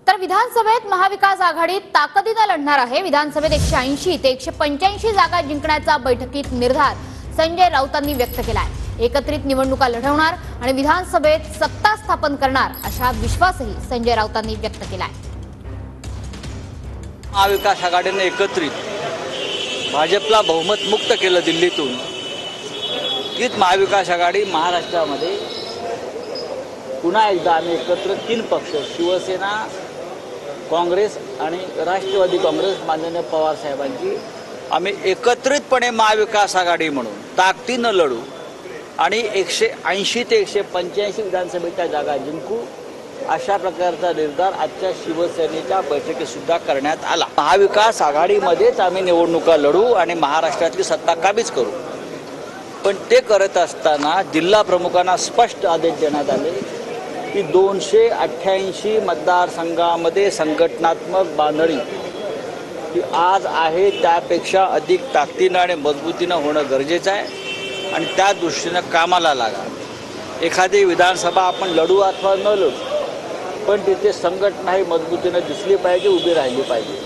तर विधानसभेत महाविकास आघाडी ताकदीने लढणार आहे। विधानसभेत 180 ते 185 जागा जिंकण्याचा बैठकीत निर्धार संजय राऊतांनी व्यक्त केलाय। एकत्रित निवडणुका लढवणार आणि विधानसभेत सत्ता स्थापन करणार असा विश्वासही संजय राऊतांनी व्यक्त केलाय। महाविकास आघाडीने एकत्रित भाजपला बहुमत मुक्त केलं दिल्लीतून। तीच महाविकास आघाडी महाराष्ट्रामध्ये पुन्हा एकदा आम्ही एकत्र 3 पक्ष शिवसेना, काँग्रेस आणि राष्ट्रवादी काँग्रेस माननीय पवार साहेबांची आम्ही एकत्रितपणे महाविकास आघाडी म्हणून ताकदीनं लढू आणि 180 ते 185 विधानसभेच्या जागा जिंकू अशा प्रकारचा निर्धार आजच्या शिवसेनेच्या बैठकीत सुद्धा करण्यात आला। महाविकास आघाडीमध्येच आम्ही निवडणुका लढू आणि महाराष्ट्रातली सत्ता काबीज करू। पण ते करत असताना जिल्हा प्रमुखांना स्पष्ट आदेश देण्यात आले की 288 मतदारसंघामध्ये संघटनात्मक बांधणी ही आज आहे त्यापेक्षा अधिक ताकदीनं आणि मजबूतीनं होणं गरजेचं आहे आणि त्या दृष्टीनं कामाला लागा। एखादी विधानसभा आपण लढू अथवा न लढू, पण तिथे संघटना ही मजबूतीनं दिसली पाहिजे, उभी राहिली पाहिजे।